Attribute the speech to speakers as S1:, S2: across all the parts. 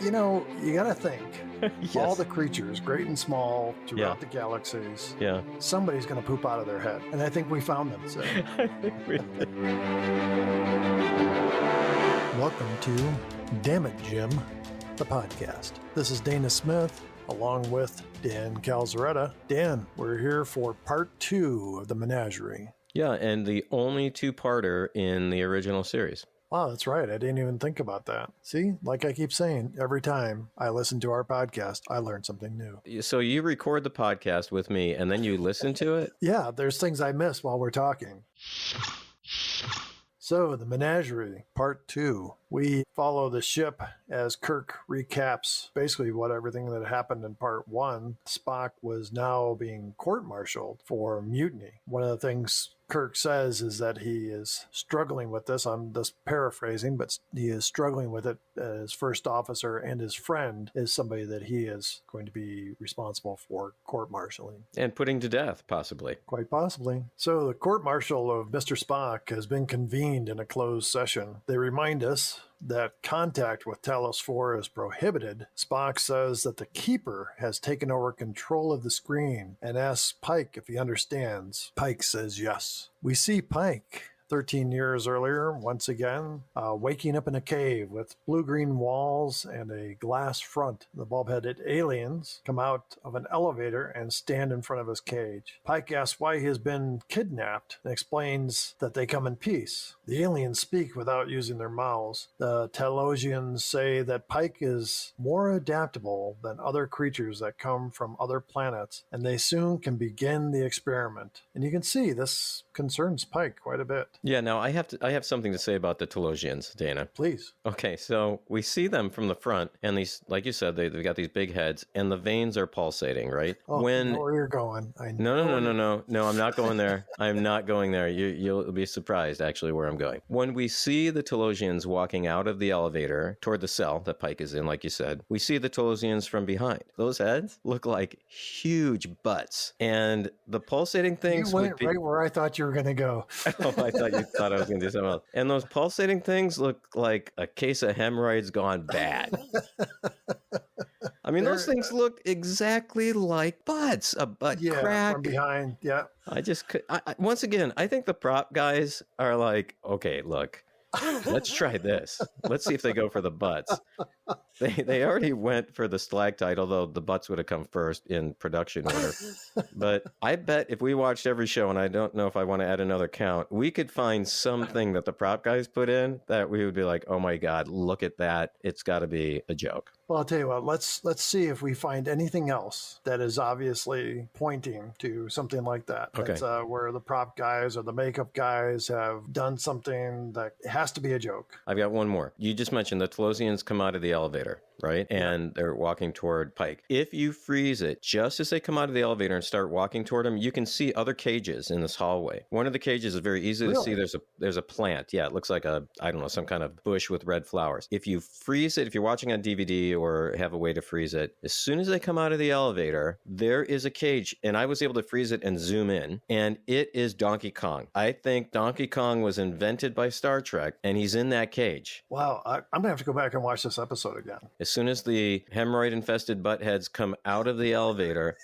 S1: You know, you got to think.
S2: Yes.
S1: All the creatures, great and small, throughout the galaxies.
S2: Yeah.
S1: Somebody's going to poop out of their head. And I think we found them. So.
S2: I think we did.
S1: Welcome to Damn It, Jim, the podcast. This is Dana Smith, along with Dan Calzaretta. Dan, we're here for part 2 of the Menagerie.
S2: Yeah, and the only two-parter in the original series.
S1: Wow, that's right. I didn't even think about that. See, like I keep saying, every time I listen to our podcast, I learn something new.
S2: So you record the podcast with me, and then you listen to it?
S1: Yeah, there's things I miss while we're talking. So, the Menagerie, Part 2. We follow the ship as Kirk recaps basically everything that happened in Part 1. Spock was now being court-martialed for mutiny. One of the things Kirk says is that he is struggling with this. I'm just paraphrasing, but he is struggling with it. His first officer and his friend is somebody that he is going to be responsible for court-martialing.
S2: And putting to death, possibly.
S1: Quite possibly. So the court-martial of Mr. Spock has been convened in a closed session. They remind us that contact with Talos IV is prohibited. Spock says that the Keeper has taken over control of the screen and asks Pike if he understands. Pike says yes. We see Pike 13 years earlier, once again, waking up in a cave with blue-green walls and a glass front. The bulb-headed aliens come out of an elevator and stand in front of his cage. Pike asks why he has been kidnapped and explains that they come in peace. The aliens speak without using their mouths. The Talosians say that Pike is more adaptable than other creatures that come from other planets, and they soon can begin the experiment. And you can see this concerns Pike quite a bit.
S2: Yeah, now I have something to say about the Talosians, Dana.
S1: Please.
S2: Okay, so we see them from the front, and these, like you said, they've got these big heads, and the veins are pulsating, right?
S1: Oh, I know where you're going.
S2: No, I'm not going there. I'm not going there. You'll be surprised, actually, where I'm going. When we see the Talosians walking out of the elevator toward the cell that Pike is in, like you said, we see the Talosians from behind. Those heads look like huge butts, and the pulsating things
S1: You went right where I thought you were going to go.
S2: Oh, I thought you thought I was going to do something else. And those pulsating things look like a case of hemorrhoids gone bad. I mean, those things look exactly like butts. A butt crack.
S1: From behind. Yeah.
S2: Once again, I think the prop guys are like, okay, look, let's try this. Let's see if they go for the butts. They already went for the stalactite, although the butts would have come first in production order. But I bet if we watched every show, and I don't know if I want to add another count, we could find something that the prop guys put in that we would be like, oh my God, look at that. It's got to be a joke.
S1: Well, I'll tell you what, let's see if we find anything else that is obviously pointing to something like that.
S2: Okay.
S1: That's where the prop guys or the makeup guys have done something that has to be a joke.
S2: I've got one more. You just mentioned the Talosians come out of the elevator, right? And they're walking toward Pike. If you freeze it, just as they come out of the elevator and start walking toward him, you can see other cages in this hallway. One of the cages is very easy to see. There's a plant. Yeah, it looks like some kind of bush with red flowers. If you freeze it, if you're watching on DVD or have a way to freeze it, as soon as they come out of the elevator, there is a cage, and I was able to freeze it and zoom in, and it is Donkey Kong. I think Donkey Kong was invented by Star Trek, and he's in that cage.
S1: Wow, I'm going to have to go back and watch this episode again.
S2: As soon as the hemorrhoid-infested butt heads come out of the elevator,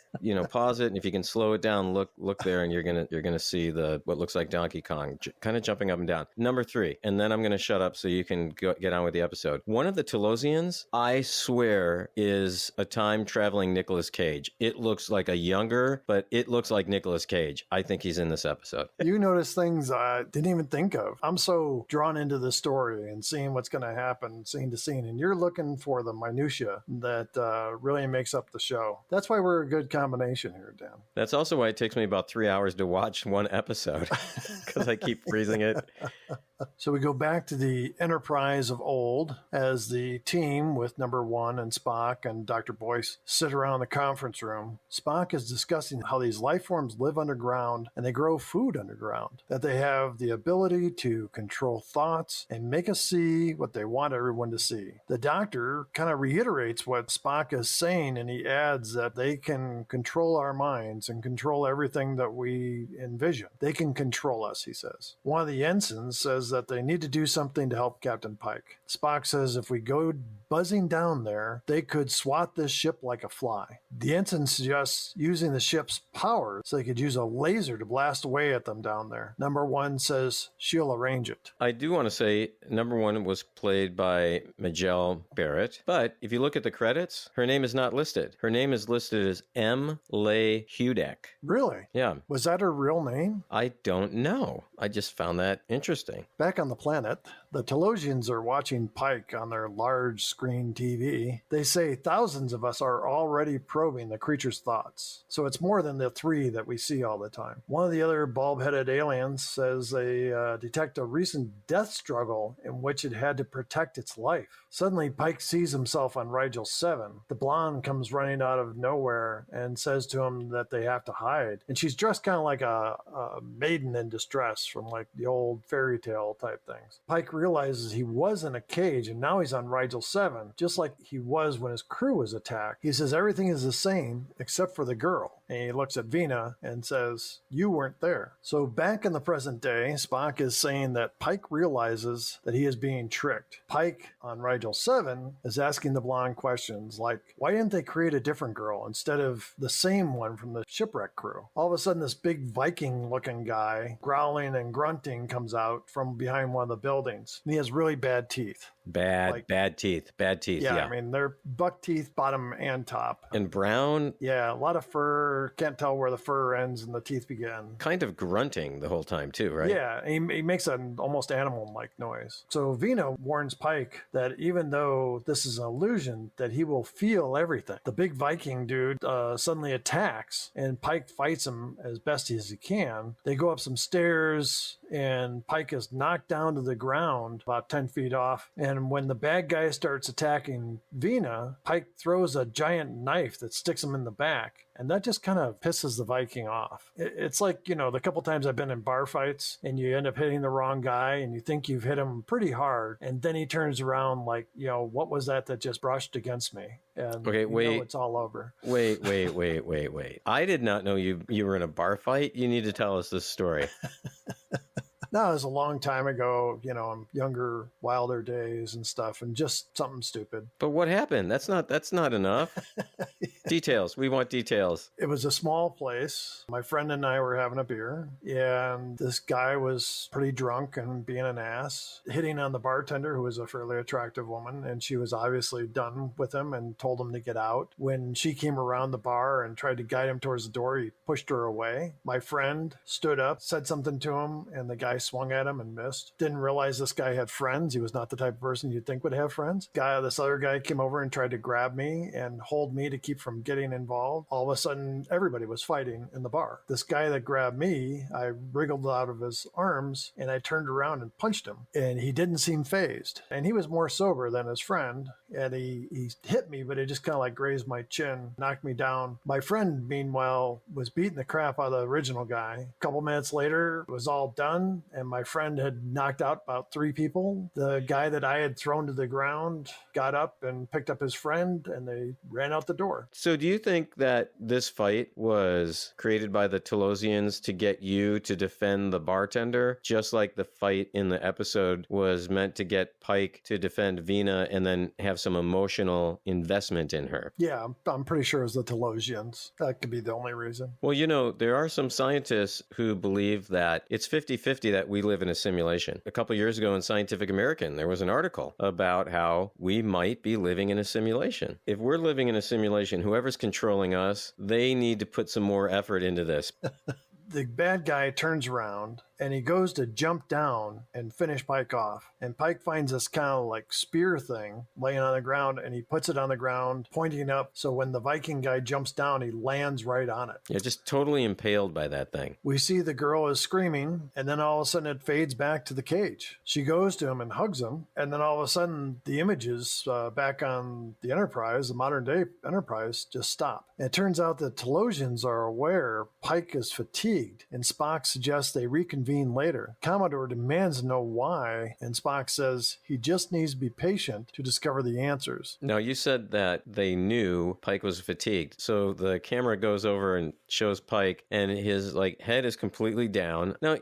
S2: pause it, and if you can slow it down, look there, and you're gonna see what looks like Donkey Kong kind of jumping up and down. Number 3, and then I'm gonna shut up so you can get on with the episode. One of the Talosians, I swear, is a time-traveling Nicolas Cage. It looks like but it looks like Nicolas Cage. I think he's in this episode.
S1: You notice things I didn't even think of. I'm so drawn into the story and seeing what's going to happen scene to scene, and you're looking for the minutia that really makes up the show. That's why we're a good combination here, Dan.
S2: That's also why it takes me about 3 hours to watch one episode, because I keep freezing it.
S1: So we go back to the Enterprise of old as the team with Number 1 and Spock and Dr. Boyce sit around the conference room. Spock is discussing how these life forms live underground and they grow food underground, that they have the ability to control thoughts and make us see what they want everyone to see. The Doctor kind of reiterates what Spock is saying, and he adds that they can control our minds and control everything that we envision. They can control us, he says. One of the ensigns says that they need to do something to help Captain Pike. Spock says if we go buzzing down there, they could swat this ship like a fly. The ensign suggests using the ship's power so they could use a laser to blast away at them down there. Number one says she'll arrange it.
S2: I do want to say number one was played by Majel Barrett, but if you look at the credits, her name is not listed. Her name is listed as M. Leigh Hudak.
S1: Really?
S2: Yeah.
S1: Was that her real name?
S2: I don't know. I just found that interesting.
S1: Back on the planet, the Talosians are watching Pike on their large screen TV. They say thousands of us are already probing the creature's thoughts, so it's more than the 3 that we see all the time. One of the other bulb-headed aliens says they detect a recent death struggle in which it had to protect its life. Suddenly, Pike sees himself on Rigel 7. The blonde comes running out of nowhere and says to him that they have to hide. And she's dressed kind of like a maiden in distress from like the old fairy tale type things. Pike realizes he was in a cage and now he's on Rigel 7, just like he was when his crew was attacked. He says everything is the same except for the girl. And he looks at Vina and says, you weren't there. So back in the present day, Spock is saying that Pike realizes that he is being tricked. Pike on Rigel 7 is asking the blonde questions like, why didn't they create a different girl instead of the same one from the shipwreck crew? All of a sudden, this big Viking-looking guy, growling and grunting, comes out from behind one of the buildings. And he has really bad teeth.
S2: Bad teeth. Yeah.
S1: I mean, they're buck teeth, bottom and top.
S2: And brown.
S1: Yeah, a lot of fur. Can't tell where the fur ends and the teeth begin.
S2: Kind of grunting the whole time, too, right?
S1: Yeah, he makes an almost animal-like noise. So Vina warns Pike that even though this is an illusion, that he will feel everything. The big Viking dude suddenly attacks, and Pike fights him as best as he can. They go up some stairs, and Pike is knocked down to the ground about 10 feet off. And when the bad guy starts attacking Vina, Pike throws a giant knife that sticks him in the back. And that just kind of pisses the Viking off. It's like, the couple times I've been in bar fights and you end up hitting the wrong guy and you think you've hit him pretty hard. And then he turns around like, what was that just brushed against me? And
S2: okay, wait.
S1: It's all over.
S2: Wait. I did not know you were in a bar fight. You need to tell us this story.
S1: No, it was a long time ago, younger, wilder days and stuff, and just something stupid.
S2: But what happened? That's not enough. Details. We want details.
S1: It was a small place. My friend and I were having a beer, and this guy was pretty drunk and being an ass, hitting on the bartender, who was a fairly attractive woman, and she was obviously done with him and told him to get out. When she came around the bar and tried to guide him towards the door, he pushed her away. My friend stood up, said something to him, and the guy swung at him and missed. Didn't realize this guy had friends. He was not the type of person you'd think would have friends. This other guy came over and tried to grab me and hold me to keep from getting involved. All of a sudden, everybody was fighting in the bar. This guy that grabbed me, I wriggled out of his arms and I turned around and punched him. And he didn't seem fazed. And he was more sober than his friend. And he hit me, but it just kind of like grazed my chin, knocked me down. My friend, meanwhile, was beating the crap out of the original guy. A couple minutes later, it was all done. And my friend had knocked out about 3 people. The guy that I had thrown to the ground got up and picked up his friend, and they ran out the door.
S2: So do you think that this fight was created by the Talosians to get you to defend the bartender, just like the fight in the episode was meant to get Pike to defend Vina and then have some emotional investment in her?
S1: Yeah, I'm pretty sure it was the Talosians. That could be the only reason.
S2: Well, there are some scientists who believe that it's 50-50 that we live in a simulation. A couple years ago in Scientific American, there was an article about how we might be living in a simulation. If we're living in a simulation, whoever's controlling us, they need to put some more effort into this.
S1: The bad guy turns around and he goes to jump down and finish Pike off. And Pike finds this kind of like spear thing laying on the ground, and he puts it on the ground, pointing up. So when the Viking guy jumps down, he lands right on it.
S2: Yeah, just totally impaled by that thing.
S1: We see the girl is screaming, and then all of a sudden it fades back to the cage. She goes to him and hugs him, and then all of a sudden the images back on the Enterprise, the modern day Enterprise, just stop. And it turns out that Talosians are aware Pike is fatigued, and Spock suggests they reconvene reconvene later. Commodore demands to know why, and Spock says he just needs to be patient to discover the answers.
S2: Now, you said that they knew Pike was fatigued. So the camera goes over and shows Pike, and his head is completely down. Now,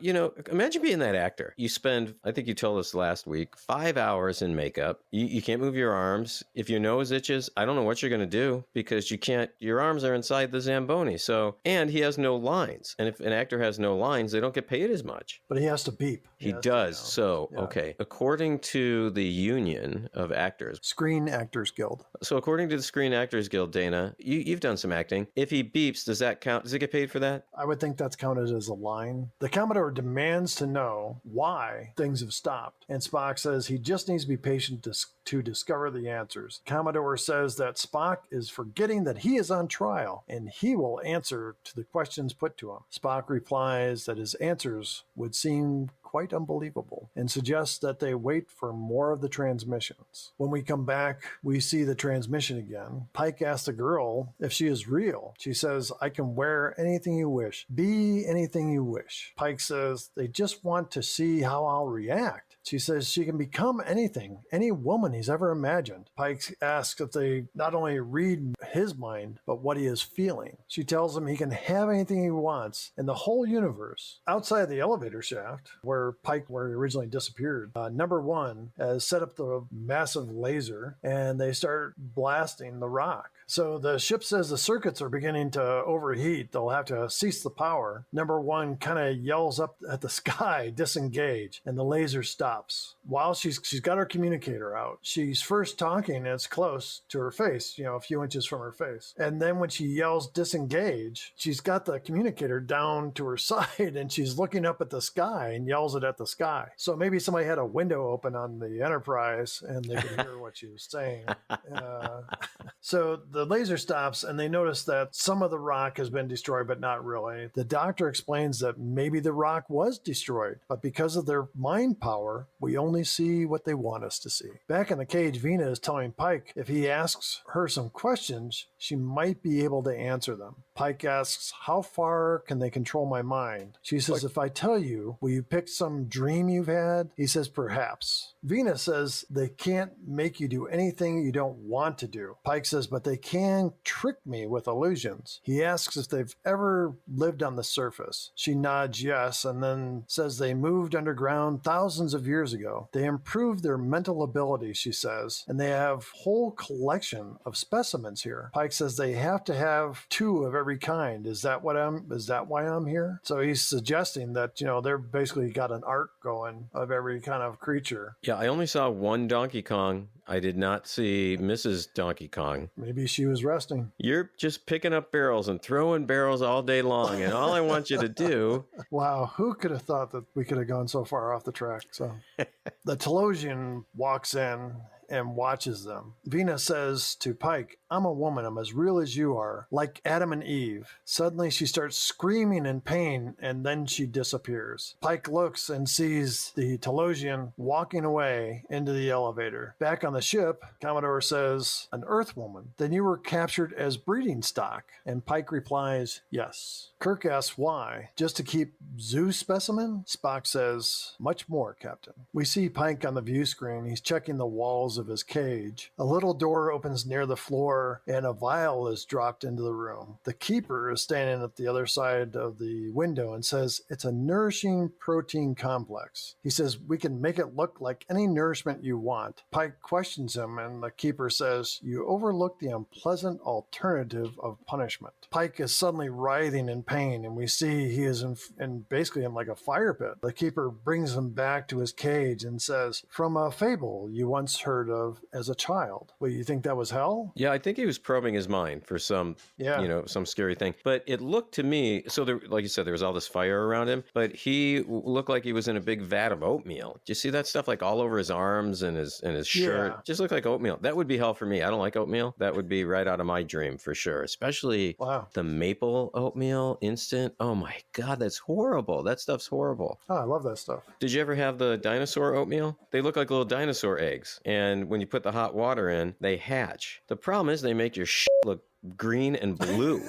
S2: imagine being that actor. You spend, I think you told us last week, 5 hours in makeup. You can't move your arms. If your nose itches, I don't know what you're going to do because your arms are inside the Zamboni. So, and he has no lines. And if an actor has no lines, they don't get paid as much.
S1: But he has to beep.
S2: He does. So, yeah. Okay. According to the Union of Actors,
S1: Screen Actors Guild.
S2: So according to the Screen Actors Guild, Dana, you've done some acting. If he beeps, does that count? Does it get paid for that?
S1: I would think that's counted as a line. The Commodore demands to know why things have stopped. And Spock says he just needs to be patient to discover the answers. Commodore says that Spock is forgetting that he is on trial and he will answer to the questions put to him. Spock replies that his answers would seem quite unbelievable and suggests that they wait for more of the transmissions. When we come back, we see the transmission again. Pike asks the girl if she is real. She says, I can wear anything you wish, be anything you wish. Pike says, they just want to see how I'll react. She says she can become anything, any woman he's ever imagined. Pike asks if they not only read his mind, but what he is feeling. She tells him he can have anything he wants in the whole universe. Outside the elevator shaft, where he originally disappeared, number one has set up the massive laser and they start blasting the rock. So the ship says the circuits are beginning to overheat. They'll have to cease the power. Number one kind of yells up at the sky, disengage, and the laser stops. While she's got her communicator out, she's first talking and it's close to her face, a few inches from her face. And then when she yells disengage, she's got the communicator down to her side and she's looking up at the sky and yells it at the sky. So maybe somebody had a window open on the Enterprise and they could hear what she was saying. So the laser stops and they notice that some of the rock has been destroyed, but not really. The doctor explains that maybe the rock was destroyed, but because of their mind power, we only see what they want us to see. Back in the cage, Vina is telling Pike if he asks her some questions, she might be able to answer them. Pike asks, how far can they control my mind? She says, if I tell you, will you pick some dream you've had? He says, perhaps. Vina says they can't make you do anything you don't want to do. Pike says, but they can trick me with illusions. He asks if they've ever lived on the surface. She nods yes, and then says they moved underground thousands of years ago. They improved their mental ability, she says, and they have a whole collection of specimens here. Pike says they have to have 2 of every kind. Is that why I'm here? So he's suggesting that, they're basically got an art going of every kind of creature.
S2: Yeah, I only saw one Donkey Kong. I did not see Mrs. Donkey Kong.
S1: Maybe she was resting.
S2: You're just picking up barrels and throwing barrels all day long, and all I want you to do...
S1: Wow, who could have thought that we could have gone so far off the track? So the Talosian walks in and watches them. Vina says to Pike, I'm a woman. I'm as real as you are, like Adam and Eve. Suddenly she starts screaming in pain and then she disappears. Pike looks and sees the Talosian walking away into the elevator. Back on the ship, Commodore says, an Earth woman. Then you were captured as breeding stock. And Pike replies, yes. Kirk asks why. Just to keep zoo specimen? Spock says, much more, Captain. We see Pike on the view screen. He's checking the walls of his cage. A little door opens near the floor and a vial is dropped into the room. The keeper is standing at the other side of the window and says it's a nourishing protein complex. He says we can make it look like any nourishment you want. Pike questions him and the keeper says you overlook the unpleasant alternative of punishment. Pike is suddenly writhing in pain and we see he is basically in like a fire pit. The keeper brings him back to his cage and says, from a fable you once heard of as a child. Well, you think that was hell?
S2: Yeah, I think he was probing his mind for some, some scary thing. But it looked to me, so there, like you said, there was all this fire around him, but he looked like he was in a big vat of oatmeal. Do you see that stuff like all over his arms and his shirt? Yeah. Just looked like oatmeal. That would be hell for me. I don't like oatmeal. That would be right out of my dream for sure. Especially the maple oatmeal instant. Oh my God, that's horrible. That stuff's horrible.
S1: Oh, I love that stuff.
S2: Did you ever have the dinosaur oatmeal? They look like little dinosaur eggs. And when you put the hot water in, they hatch. The problem is they make your shit look green and blue.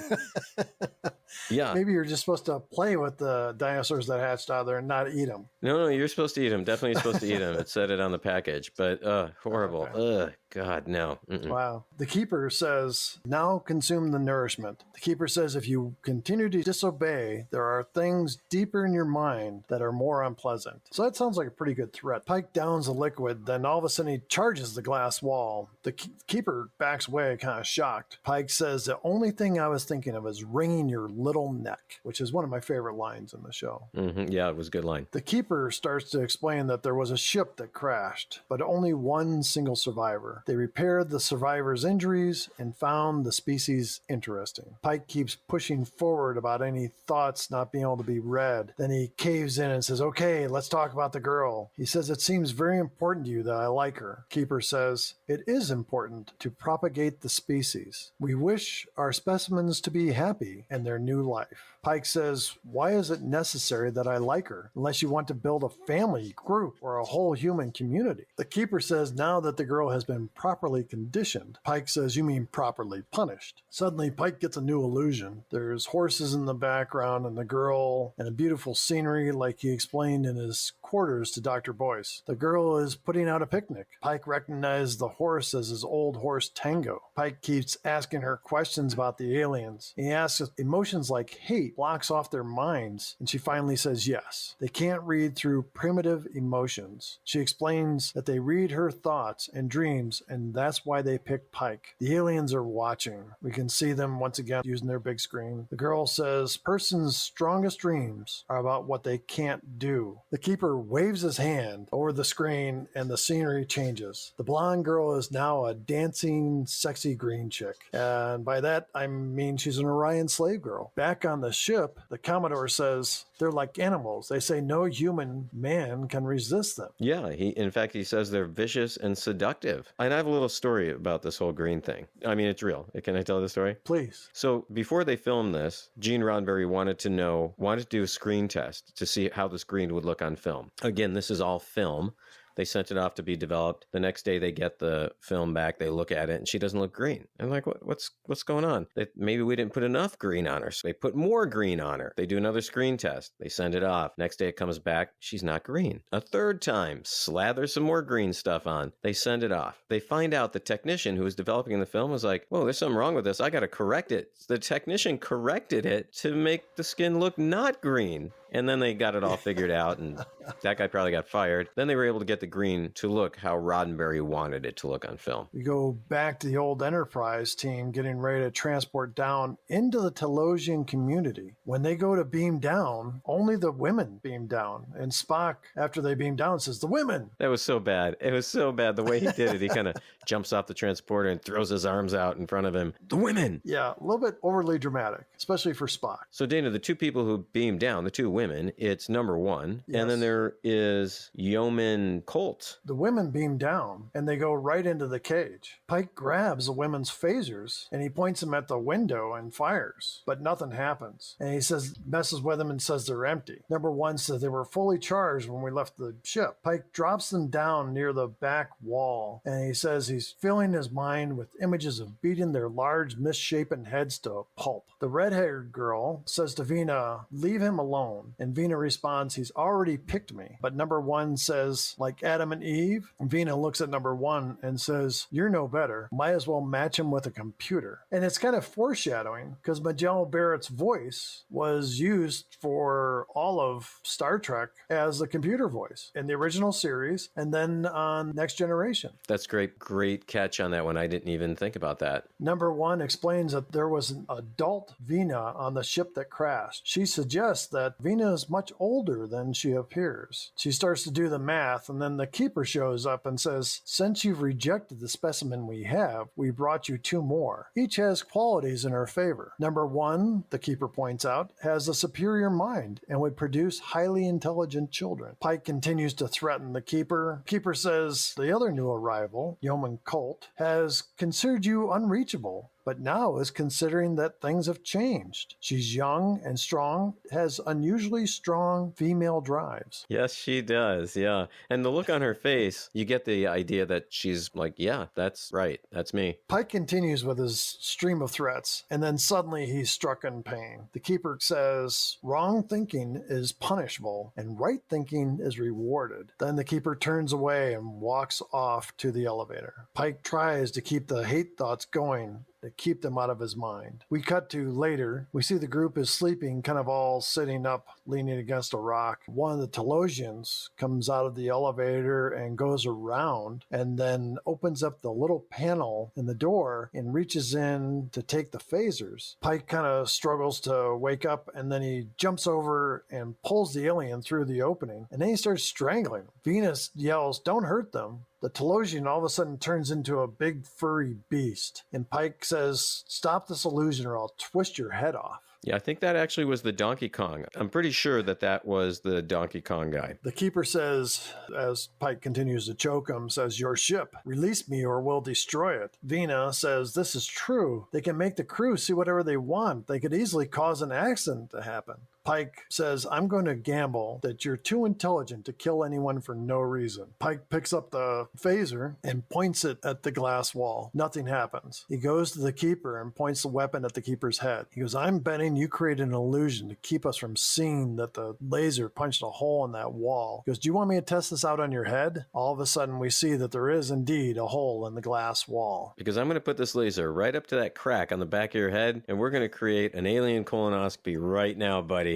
S2: Yeah.
S1: Maybe you're just supposed to play with the dinosaurs that hatched out there and not eat them.
S2: No, you're supposed to eat them. Definitely supposed to eat them. It said it on the package, but horrible.
S1: Okay.
S2: God, no. Mm-mm.
S1: Wow. The keeper says, now consume the nourishment. The keeper says, if you continue to disobey, there are things deeper in your mind that are more unpleasant. So that sounds like a pretty good threat. Pike downs the liquid, then all of a sudden he charges the glass wall. The keeper backs away, kind of shocked. Pike says, the only thing I was thinking of is wringing your little neck, which is one of my favorite lines in the show.
S2: Mm-hmm. Yeah, it was a good line.
S1: The keeper starts to explain that there was a ship that crashed, but only one single survivor. They repaired the survivor's injuries and found the species interesting. Pike keeps pushing forward about any thoughts not being able to be read. Then he caves in and says, okay, let's talk about the girl. He says, it seems very important to you that I like her. Keeper says, it is important to propagate the species. We wish our specimens to be happy in their new life. Pike says, why is it necessary that I like her unless you want to build a family, group, or a whole human community? The keeper says, now that the girl has been properly conditioned. Pike says, you mean properly punished. Suddenly, Pike gets a new illusion. There's horses in the background and the girl and a beautiful scenery like he explained in his quarters to Dr. Boyce. The girl is putting out a picnic. Pike recognizes the horse as his old horse Tango. Pike keeps asking her questions about the aliens. He asks if emotions like hate blocks off their minds, and she finally says yes. They can't read through primitive emotions. She explains that they read her thoughts and dreams, and that's why they picked Pike. The aliens are watching. We can see them once again using their big screen. The girl says, person's strongest dreams are about what they can't do. The keeper waves his hand over the screen and the scenery changes. The blonde girl is now a dancing, sexy green chick. And by that, I mean she's an Orion slave girl. Back on the ship, the Commodore says, they're like animals. They say no human man can resist them.
S2: Yeah, in fact, he says they're vicious and seductive. And I have a little story about this whole green thing. I mean, it's real. Can I tell the story?
S1: Please.
S2: So before they filmed this, Gene Roddenberry wanted to do a screen test to see how the screen would look on film. Again, this is all film. They sent it off to be developed. The next day they get the film back. They look at it and she doesn't look green. I'm like, what's going on? Maybe we didn't put enough green on her. So they put more green on her. They do another screen test. They send it off. Next day it comes back. She's not green. A third time, slather some more green stuff on. They send it off. They find out the technician who was developing the film was like, whoa, there's something wrong with this. I got to correct it. The technician corrected it to make the skin look not green. And then they got it all figured out, and that guy probably got fired. Then they were able to get the green to look how Roddenberry wanted it to look on film.
S1: We go back to the old Enterprise team getting ready to transport down into the Talosian community. When they go to beam down, only the women beam down. And Spock, after they beam down, says, the women!
S2: That was so bad. It was so bad. The way he did it, he kind of jumps off the transporter and throws his arms out in front of him. The women!
S1: Yeah, a little bit overly dramatic, especially for Spock.
S2: So, Dana, the two people who beam down, the two women, it's number one.
S1: Yes.
S2: And then there is Yeoman Colt.
S1: The women beam down, and they go right into the cage. Pike grabs the women's phasers, and he points them at the window and fires, but nothing happens. And he messes with them and says they're empty. Number one says they were fully charged when we left the ship. Pike drops them down near the back wall, and he says he's filling his mind with images of beating their large, misshapen heads to pulp. The red-haired girl says to Vina, leave him alone. And Vina responds, he's already picked me. But number one says, like Adam and Eve. And Vina looks at number one and says, you're no better. Might as well match him with a computer. And it's kind of foreshadowing because Majel Barrett's voice was used for all of Star Trek as the computer voice in the original series and then on Next Generation.
S2: That's great. Great catch on that one. I didn't even think about that.
S1: Number one explains that there was an adult Vina on the ship that crashed. She suggests that Vina is much older than she appears. She starts to do the math, and then the keeper shows up and says, since you've rejected the specimen we have, we brought you two more. Each has qualities in her favor. Number one, the keeper points out, has a superior mind and would produce highly intelligent children. Pike continues to threaten the keeper. Keeper says the other new arrival, Yeoman Colt, has considered you unreachable but now is considering that things have changed. She's young and strong, has unusually strong female drives.
S2: Yes, she does. Yeah. And the look on her face, you get the idea that she's like, yeah, that's right. That's me.
S1: Pike continues with his stream of threats, and then suddenly he's struck in pain. The keeper says, wrong thinking is punishable, and right thinking is rewarded. Then the keeper turns away and walks off to the elevator. Pike tries to keep the hate thoughts going, to keep them out of his mind. We cut to later. We see the group is sleeping, kind of all sitting up, leaning against a rock. One of the Talosians comes out of the elevator and goes around and then opens up the little panel in the door and reaches in to take the phasers. Pike kind of struggles to wake up, and then he jumps over and pulls the alien through the opening, and then he starts strangling him. Venus yells, "Don't hurt them." The Talosian all of a sudden turns into a big furry beast, and Pike says, "Stop this illusion or I'll twist your head off."
S2: Yeah, I think that actually was the Donkey Kong. I'm pretty sure that was the Donkey Kong guy.
S1: The keeper says, as Pike continues to choke him, says, "Your ship, release me or we'll destroy it." Vina says, "This is true. They can make the crew see whatever they want. They could easily cause an accident to happen." Pike says, "I'm going to gamble that you're too intelligent to kill anyone for no reason." Pike picks up the phaser and points it at the glass wall. Nothing happens. He goes to the keeper and points the weapon at the keeper's head. He goes, "I'm betting you created an illusion to keep us from seeing that the laser punched a hole in that wall." He goes, "Do you want me to test this out on your head?" All of a sudden, we see that there is indeed a hole in the glass wall.
S2: Because I'm going to put this laser right up to that crack on the back of your head, and we're going to create an alien colonoscopy right now, buddy.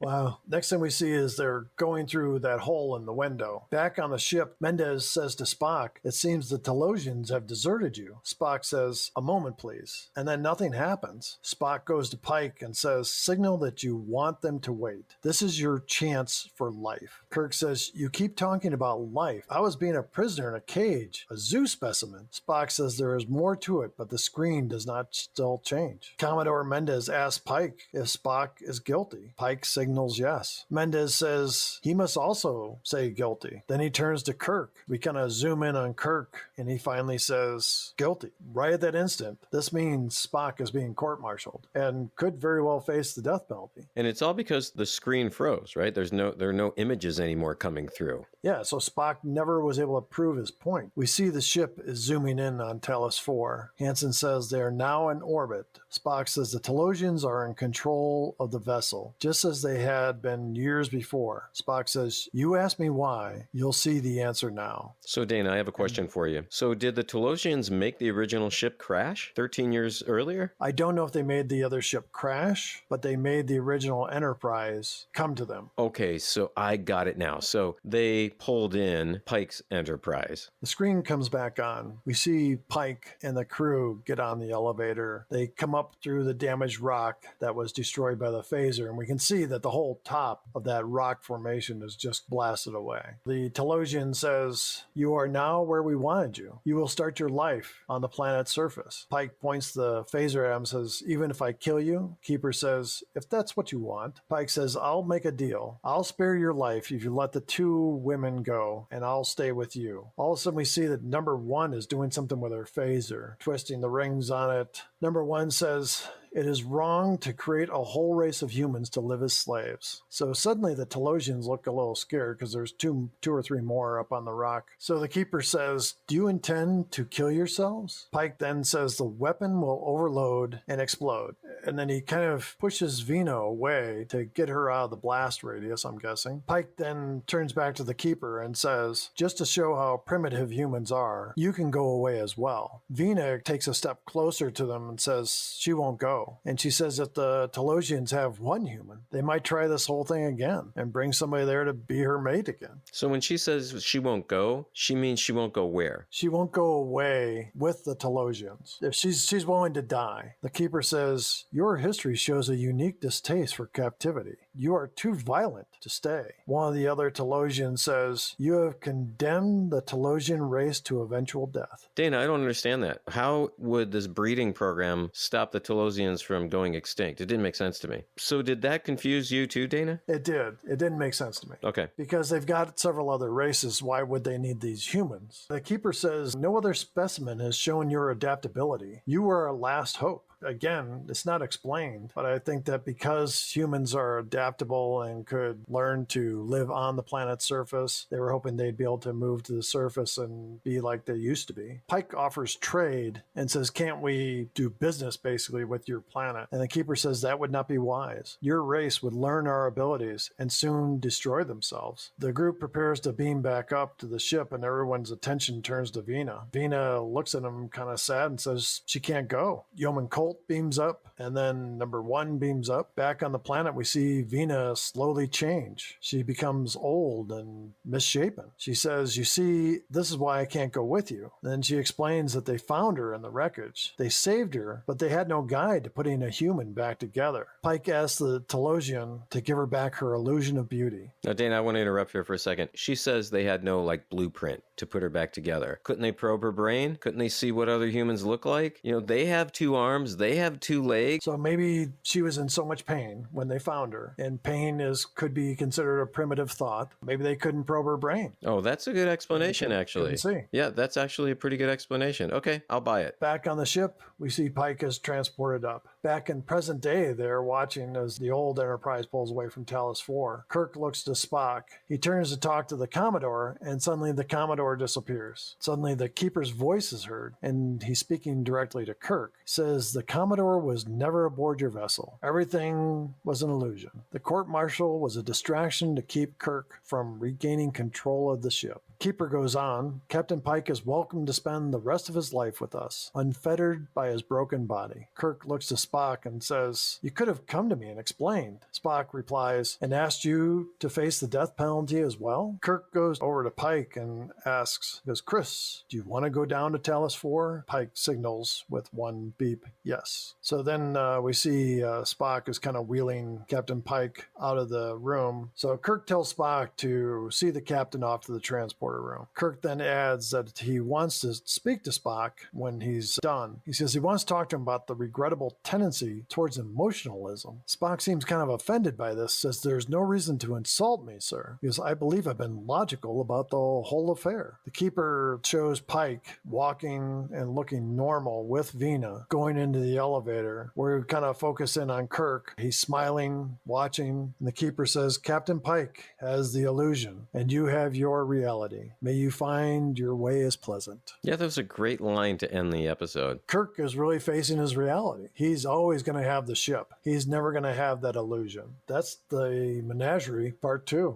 S1: Wow. Next thing we see is they're going through that hole in the window. Back on the ship, Mendez says to Spock, "It seems the Talosians have deserted you." Spock says, "A moment, please." And then nothing happens. Spock goes to Pike and says, "Signal that you want them to wait. This is your chance for life." Kirk says, "You keep talking about life. I was being a prisoner in a cage, a zoo specimen." Spock says there is more to it, but the screen does not still change. Commodore Mendez asks Pike if Spock is guilty. Pike signals yes. Mendez says he must also say guilty. Then he turns to Kirk. We kind of zoom in on Kirk, and he finally says guilty. Right at that instant, this means Spock is being court-martialed and could very well face the death penalty.
S2: And it's all because the screen froze, right? There are no images anymore coming through.
S1: Yeah, so Spock never was able to prove his point. We see the ship is zooming in on Talos IV. Hansen says they are now in orbit. Spock says the Talosians are in control of the vessel, just as they had been years before. Spock says, "You ask me why, you'll see the answer now."
S2: So, Dana, I have a question for you. So, did the Talosians make the original ship crash 13 years earlier?
S1: I don't know if they made the other ship crash, but they made the original Enterprise come to them.
S2: Okay, so I got it now. So, they pulled in Pike's Enterprise.
S1: The screen comes back on. We see Pike and the crew get on the elevator. They come up through the damaged rock that was destroyed by the phaser, and we can see that the whole top of that rock formation is just blasted away. The Talosian says, "You are now where we wanted you. You will start your life on the planet's surface." Pike points the phaser at him and says, "Even if I kill you?" Keeper says, "If that's what you want." Pike says, "I'll make a deal. I'll spare your life if you let the two women go, and I'll stay with you." All of a sudden we see that number one is doing something with her phaser, twisting the rings on it. Number one says, "It is wrong to create a whole race of humans to live as slaves." So suddenly the Talosians look a little scared because there's two or three more up on the rock. So the keeper says, "Do you intend to kill yourselves?" Pike then says the weapon will overload and explode. And then he kind of pushes Vina away to get her out of the blast radius, I'm guessing. Pike then turns back to the keeper and says, "Just to show how primitive humans are, you can go away as well." Vina takes a step closer to them and says she won't go. And she says that the Talosians have one human. They might try this whole thing again and bring somebody there to be her mate again.
S2: So when she says she won't go, she means she won't go where?
S1: She won't go away with the Talosians. If she's willing to die. The keeper says, "Your history shows a unique distaste for captivity." You are too violent to stay. One of the other Talosians says, you have condemned the Talosian race to eventual death.
S2: Dana, I don't understand that. How would this breeding program stop the Talosians from going extinct? It didn't make sense to me. So did that confuse you too, Dana?
S1: It did. It didn't make sense to me.
S2: Okay.
S1: Because they've got several other races. Why would they need these humans? The Keeper says, no other specimen has shown your adaptability. You are a last hope. Again, it's not explained, but I think that because humans are adaptable and could learn to live on the planet's surface, they were hoping they'd be able to move to the surface and be like they used to be. Pike offers trade and says, can't we do business basically with your planet? And the Keeper says that would not be wise. Your race would learn our abilities and soon destroy themselves. The group prepares to beam back up to the ship and everyone's attention turns to Vina. Vina looks at him kind of sad and says she can't go. Yeoman Colt beams up, and then number 1 beams up. Back on the planet, we see Vina slowly change. She becomes old and misshapen. She says, you see, this is why I can't go with you. Then she explains that they found her in the wreckage. They saved her, but they had no guide to putting a human back together. Pike asks the Talosian to give her back her illusion of beauty.
S2: Now, Dana, I want to interrupt here for a second. She says they had no, blueprint to put her back together. Couldn't they probe her brain? Couldn't they see what other humans look like? They have 2 arms. They have 2 legs.
S1: So maybe she was in so much pain when they found her, and pain could be considered a primitive thought. Maybe they couldn't probe her brain.
S2: Oh, that's a good explanation, actually.
S1: See.
S2: Yeah, that's actually a pretty good explanation. Okay, I'll buy it.
S1: Back on the ship, we see Pike is transported up. Back in present day, they're watching as the old Enterprise pulls away from Talos IV. Kirk looks to Spock. He turns to talk to the Commodore, and suddenly the Commodore disappears. Suddenly the Keeper's voice is heard, and he's speaking directly to Kirk. He says, the Commodore was never aboard your vessel. Everything was an illusion. The court-martial was a distraction to keep Kirk from regaining control of the ship. Keeper goes on, Captain Pike is welcome to spend the rest of his life with us, unfettered by his broken body. Kirk looks to Spock and says, you could have come to me and explained. Spock replies, and asked you to face the death penalty as well? Kirk goes over to Pike and asks, Chris, do you want to go down to Talos IV? Pike signals with one beep, yes. So then we see Spock is kind of wheeling Captain Pike out of the room. So Kirk tells Spock to see the captain off to the transporter room. Kirk then adds that he wants to speak to Spock when he's done. He says he wants to talk to him about the regrettable tendency towards emotionalism. Spock seems kind of offended by this, says there's no reason to insult me, sir, because I believe I've been logical about the whole affair. The Keeper shows Pike walking and looking normal with Vina going into the elevator. We're kind of focus in on Kirk. He's smiling, watching, and the Keeper says, Captain Pike has the illusion, and you have your reality. May you find your way as pleasant.
S2: Yeah, that was a great line to end the episode.
S1: Kirk is really facing his reality. He's always going to have the ship. He's never going to have that illusion. That's the Menagerie Part 2.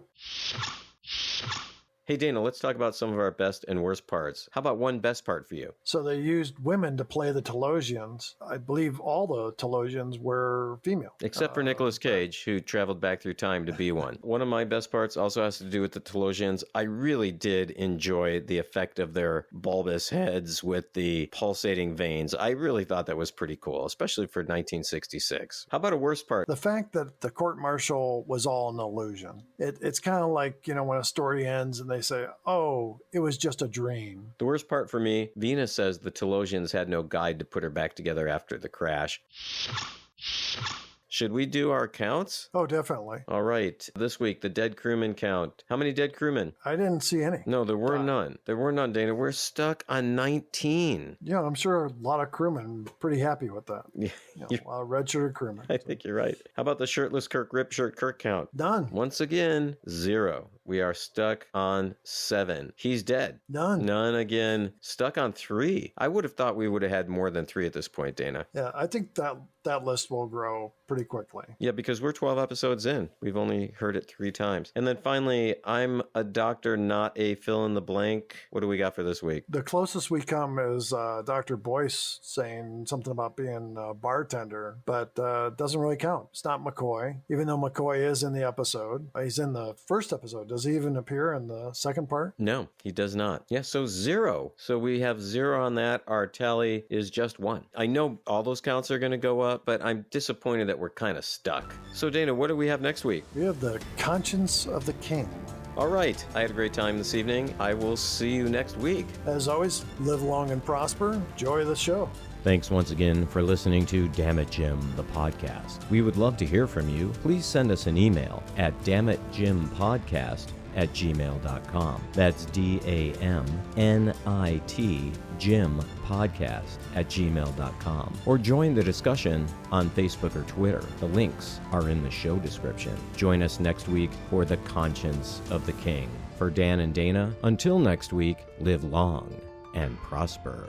S2: Hey, Dana, let's talk about some of our best and worst parts. How about one best part for you?
S1: So they used women to play the Talosians. I believe all the Talosians were female.
S2: Except for Nicolas Cage, who traveled back through time to be one. One of my best parts also has to do with the Talosians. I really did enjoy the effect of their bulbous heads with the pulsating veins. I really thought that was pretty cool, especially for 1966. How about a worst part?
S1: The fact that the court-martial was all an illusion. It's kind of like, when a story ends and they say, oh, it was just a dream.
S2: The worst part for me, Venus says the Talosians had no guide to put her back together after the crash. Should we do our counts?
S1: Oh, definitely.
S2: All right. This week, the dead crewman count. How many dead crewmen?
S1: I didn't see any.
S2: No, there were none. There were none, Dana. We're stuck on 19.
S1: Yeah, I'm sure a lot of crewmen pretty happy with that.
S2: Yeah.
S1: A lot of red-shirted crewmen.
S2: I think you're right. How about the shirtless Kirk, rip shirt Kirk count?
S1: None.
S2: Once again, 0. We are stuck on 7. He's dead.
S1: None.
S2: None again. Stuck on 3. I would have thought we would have had more than 3 at this point, Dana.
S1: Yeah, I think that list will grow pretty quickly.
S2: Yeah, because we're 12 episodes in. We've only heard it 3 times. And then finally, I'm a doctor, not a fill in the blank. What do we got for this week?
S1: The closest we come is Dr. Boyce saying something about being a bartender, but doesn't really count. It's not McCoy, even though McCoy is in the episode. He's in the first episode, Does he even appear in the second part?
S2: No, he does not. Yeah, so 0. So we have 0 on that. Our tally is just 1. I know all those counts are going to go up, but I'm disappointed that we're kind of stuck. So Dana, what do we have next week?
S1: We have the conscience of the king.
S2: All right. I had a great time this evening. I will see you next week.
S1: As always, live long and prosper. Enjoy the show.
S2: Thanks once again for listening to Damn It Jim, the podcast. We would love to hear from you. Please send us an email at dammitjimpodcast@gmail.com. That's DAMNIT Jim Podcast @gmail.com. Or join the discussion on Facebook or Twitter. The links are in the show description. Join us next week for The Conscience of the King. For Dan and Dana, until next week, live long and prosper.